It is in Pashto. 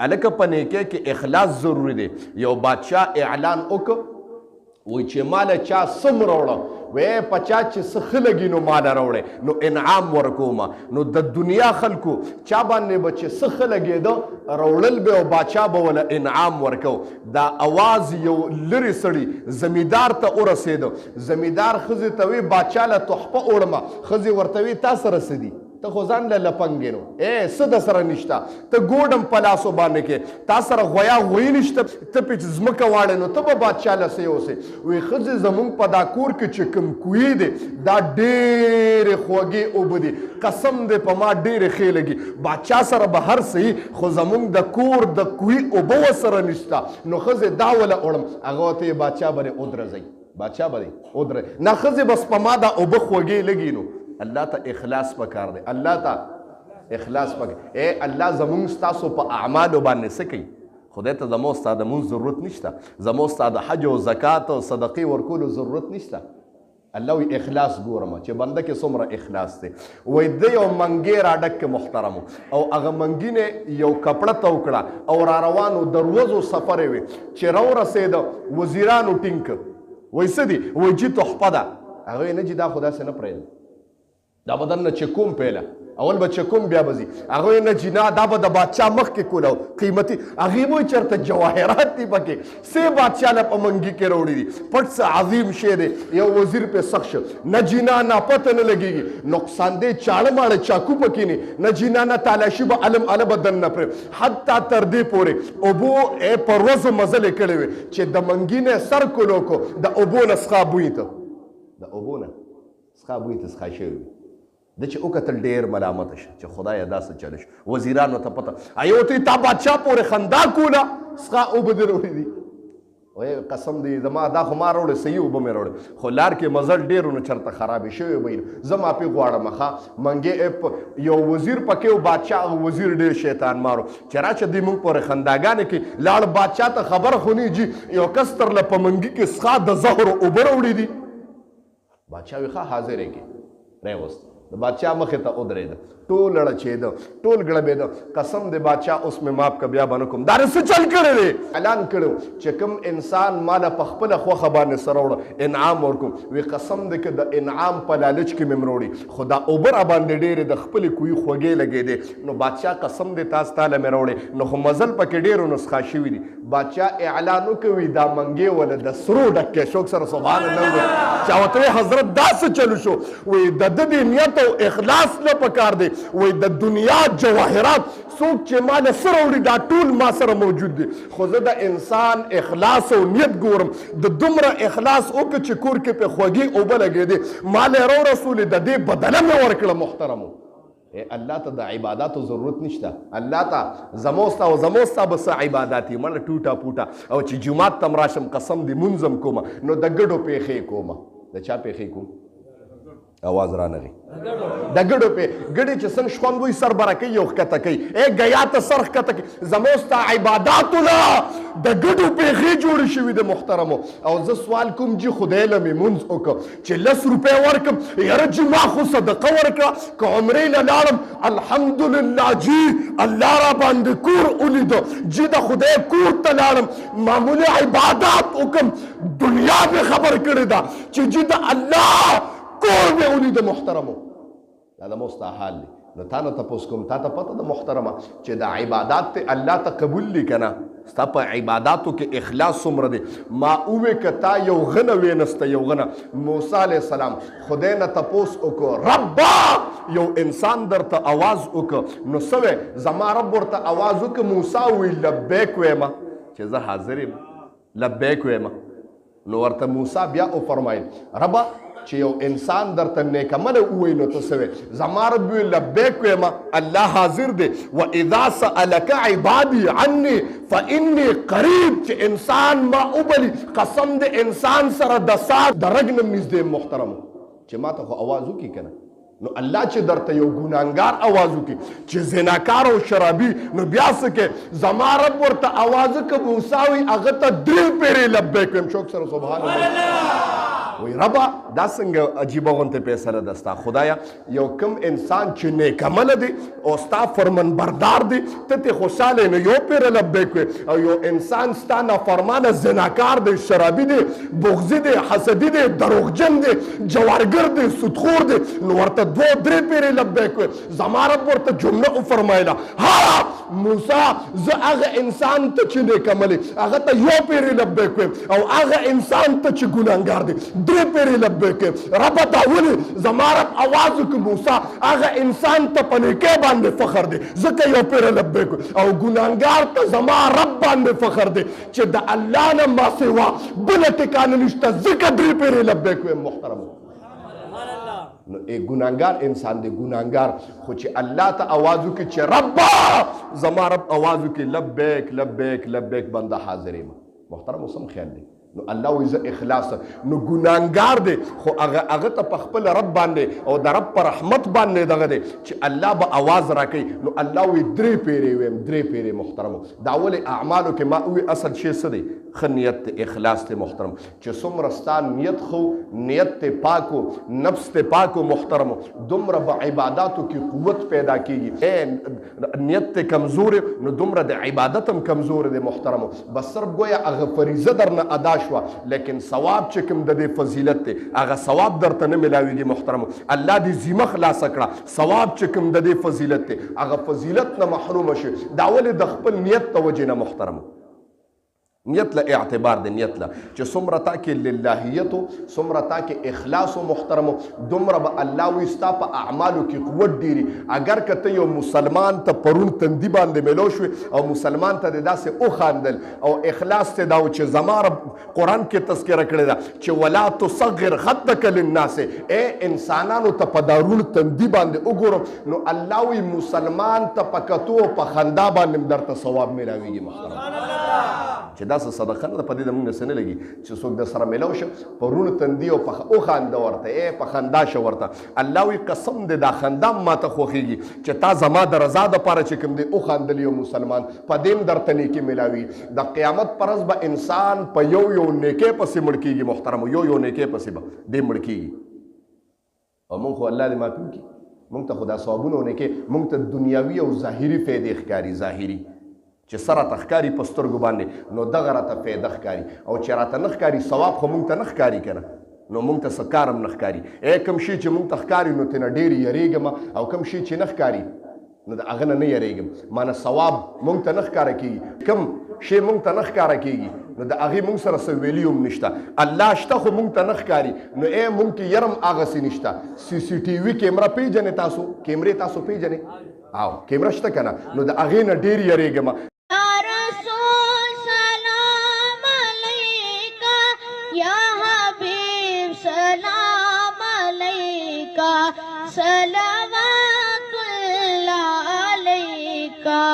الکه په نیکۍ کې اخلاص ضروری دی. یو بادشاه اعلان وکړ وی چې مال چا سم راوړه وی په چا چې څه ښه لګي نو مال راوړی نو انعام ورکوم. نو د دنیا خلکو چا باندې به چې څه ښه لګېده راوړل به او باچا به وله انعام ورکو. دا اواز یو لرې سړي زمیندار ته ورسېده. زمیندار ښځې ته وی باچا له تحفه وړمه. ښځې ورته وی تا سره څه دي؟ ته خو ځان له لپنګې نو څه د سره نشته ته ګوډم په لاسو باندې کې تا سره غویا غوی نشته ته پې چې ځمکه واړې نو ته به بادشاه له څه اوسې. وی ښځې زمونږ په دا کور کې چې کوم کوی دی دا ډېرې خوږې اوبه دي قسم دی په ما ډېرې ښې لګي. بادشاه سره به هر څه خو زمونږ د کور د کوی اوبه ورسره نشته. نو ښځې دا وله وړم. هغه ورته یې بادشاه به دې ودرځئ بادشاه به دې ودرئ نه ښځې بس په ما دا اوبه خوږې لګي. نو الله ته اخلاص پکار دی. الله ته اخلاص پکار. الله زمونږ ستاسو په اعمالو باندې څه کوي؟ خدای ته زموږ ستا د مونځ ضرورت نشته. زموږ ستا د حج او زکات او صدقې ورکولو ضرورت نشته. الله وی اخلاص ګورم چې بنده کې څومره اخلاص دی. وی د یو منګی را ډک محترمو او هغه منګي نه یو کپړه تو کړه او را روانو دروازو سفر وي چې را ورسېده وزیرانو ټینګ وی څه دي؟ وی چې تحفه ده. هغه نه چې دا خو داسې نه پرېږدي دا به دننه چې کوم پیله اول به چې کوم بیا به ځي. هغه نه چې نه دا به د بادشاه مخکې کوله قیمتي هغې به چېرته جواهرات دي پکې څه بادشاه له په منګي کې راوړي دي پټ څه عظیم شی دی. یو وزیر پې سخت شو نه جینا نه پته نه لګېږي نقصان دی چاړه ماړه چاکو پکې نه نه جینا نه تالاشي به علم اله به دننه پرې حتی تر دې پورې اوبو په ورځو مزلې کړې وې چې د منګي نه سر کولو کو د اوبو نه څښا بوی ته د اوبو نه څښا بوی ته څښا شوی وي. د چې وکتل ډېر ملامته شه چې خدایه دا څه چله شو. وزیرانو ته پته ایو ته تا بادشاه پورې خندا کوله څښا اوبه دې راوړي دي. وایي قسم دی زما دا خو ما راوړې صحیح اوبه مې راوړې خو لار کې مزل ډېر نو چېرته خرابې شوې به زه معافي غواړم. ښه منګې یو وزیر پکې و بادشاه وزیر ډېر شیطان مارو چې راشه دی موږ پورې خنداګانې کې لاړ بادشاه ته خبره خو نه جي یو کس تر له په منګي کې څښا د زهرو اوبه راوړي دي. بادشاه وی ښه حاضر یې کې راوست. د بادشاه مخې ته ودرېده ټول ړچېده ټول ګړبېده. قسم د بادشاه اوس مې ماف که بیا به نه کوم دا څه چل کړی دی. اعلان کړی چې کوم انسان ماله په خپله خوښه باندې سره وړه انعام ورکوم. وی قسم دی که د انعام په لالچ کې مې مروړي خو دا اوبه را باندې ډېرې د خپلې کوی خوږې لګېدې. نو بادشاه قسم دی تاسو تاله مې راوړې نو خو مزل پکې ډېرو نسخه شوي دي. بادشاه اعلان وکوي دا منګې وله د سرو ډکې شوک سره سبحان الله چې ورته حضرت دا څه چلو شو. وی د ده د نیت او اخلاص نه پکار دی. وی د دنیا جواهرات څوک چې ما له څه راوړي دا ټول ما سره موجود دي خو زه د انسان اخلاص او نیت ګورم. د دومره اخلاص وکړه چې کور کې پې خوږې اوبه لګېدې ما له راورسولې د دې بدله مې ورکړه. محترمو الله ته د عباداتو ضرورت نشته. الله ته زموستا او زموستا به څه عبادات یې مړه ټوټه پوټه او چې جومات ته م راشم قسم دې مونځم کومه نو د ګډو پیښې کومه. د چا پیښې کوم؟ आवाज را نغی د ګډو په ګډې چې څنګه شخوند وي سر برکې یو ښکته کوي ګیا ته سر ښکته کوي. زموږ ستا عباداتو نه د ګډو پیښې جوړې شوي د محترمو. او زه سوال کوم جي خدای له مې مونځ وکړم چې 10 روپۍ ورکړم یاره جي ما خو صدقه ورکړه که عمرې له لاړم الحمدلله جي الله را باندې کور ولیده جي د خدای کور ته لاړم معمولي عبادات وکړم دنیا مې خبر کړې ده چې جي د الله کور مې ولید. محترمو دا د موستا حال دی. نو تا نه تپوس کوم تا ته پته ده محترمه چې د عبادات ته الله ته قبول لی که نه ستا په عباداتو کې اخلاص څومره دی. ما ووې که تا یو غنه وینسته یو غنه موسی علیه السلام خدای نه تپوس وکړو ربا یو انسان درته آواز وکړه نو څه وی زما رب ورته آواز وکړه موسی وی لبیک ویمه چې زه حاضر یم لبیک ویمه. نو ورته موسی بیا وفرمایل ربا چې یو انسان درته نیکمله ووایي نو ته څه وی زما رب وی لبیک ویمه الله حاضر دی. واذا سألک عبادي عني فاني قریب چې انسان ما وبلي قسم د انسان سره د ساعت د رګ نه نږدې. محترمو چې ما ته خو آواز وکړي که نه نو الله چې درته یو ګناهګار آواز وکړي چې زناکار او شرابي نو بیا څه کې زما رب ورته آواز وکړه موسی وی هغه ته 3 پیرې لبیک ویم شوک سره سبحان الله. وی ربا دا څنګه عجیبه غونته فیصله ده ستا خدایا یو کم انسان چې نیک عمله دی او ستا فرمان بردار دی ته ترې خوشحاله نو یو پیره لبیک وی او یو انسان ستا نافرمانه زناکار دی شرابي دی بغضي دی حسدي دی دروغجن دی جوارګر دی سودخور دی نو ورته دوه درې پیرې لبیک وی زما رب ورته جمله وفرمایله ها موسی زه هغه انسان ته چې نیک عمل هغه ته یو پیرې لبیک ویم او هغه انسان ته چې ګناهګار دی درې پیرې لبیک ویم ربه دا ولې زما رب اواز وکړ موسی هغه انسان ته په نیکۍ باندې فخر دی ځکه یو پیره لبیک ویم او ګناهګار ته زما رب باندې فخر دی چې د الله نه ما سوا بله ټکانه نشته ځکه درې پیرې لبیک ویم محترم نو ګناهګار انسان دی ګناهګار خو چې الله ته आवाज وکړي چې رب زما رب आवाज وکړي لبیک لبیک لبیک بنده حاضر یم محترم اوس هم خیال دی نو الله وایي زه اخلاص نو ګناهګار دی خو هغه ته په خپل رب باندې او د رب په رحمت باندې دغه دی چې الله به आवाज راکوي نو الله وایي درې پیرې ویم درې پیرې محترمو دا ولې اعمالو کې ما وایي اصل شی څه دی ښه نیت دی اخلاص دی محترم چې څومره ستا نیت خو نیت ته پاکو نفس ته پاکو محترمو دومره به عباداتو کې قوت پیدا کیږي نیت ته کمزور نو دومره د عبادت هم کمزور دی محترمو بس صرف گویا هغه فریضه درنه ادا شوه لیکن ثواب چې کوم د دې فضیلت دی هغه ثواب درته نه ملاویږي محترمو الله دې ذمه خلاصه کړه ثواب چې کوم د دې فضیلت دی هغه فضیلت نه محرومه شي دا ولې د خپل نیت ته وجې نه محترمو نیت له اعتبار د نیت له چې څومره تا کې للهیتو څومره تا کې اخلاص و محترمو دومره به الله وایي ستا په اعمالو کې قوت ډېري اگر که ته یو مسلمان ته پرون تندي باندې میلو شوې او مسلمان ته دې داسې وخاندل او اخلاص ته دا و چې زما رب قرآن کې تذکره کړې ده چې ولا تصغر خدک للناس ای انسانانو ته په دارون تندي باندې وګورم نو الله وایي مسلمان ته په کتو او په خندا باندې درته ثواب میلاویږي محترم چې دا څه صدقه نه ده په دې د موږ نه څه نه لګي چې څوک در سره میلاو شه په رونو تندي او وخانده ورته ای په خندا شه ورته الله وایي قسم دې دا خندا هم ماته خوښېږي چې تا زما د رضا دپاره چې کوم دی وخاندلی یو مسلمان په دې هم درته نیکي میلاوي د قیامت په ورځ به انسان په یو نیکۍ پسې مړ کېږي محترمو یو نیکۍ پسې به دې مړ کېږي او موږ خو الله دې معاف وکړي موږ ته خو دا ثوابونه او نیکۍ موږ ته دنیاوي او ظاهري فایدې ښکاري ظاهري چې سره ته ښکاري په سترګو باندې نو دغه راته فایده ښکاري او چې راته نه ښکاري ثواب خو موږ ته نه ښکاري که نه نو موږ ته څه کار هم نه ښکاري کوم شي چې موږ ته ښکاري نو ترې نه ډېر یېرېږم او کوم شي چې نه ښکاري نو د هغه نه نه یېرېږم مانه ثواب موږ ته نه ښکاره کېږي کوم شی موږ ته نه ښکاره کېږي نو د هغې موږ سره څه ویلي هم نشته الله شته خو موږ ته نه ښکاري نو موږ کې یرم هغسې نشته سی سی ټي وي کیمره پیژنې تاسو کیمرې تاسو پیژنې او کیمره شته که نه نو د هغې نه ډېر یېرېږم सलाम अलैका सलाम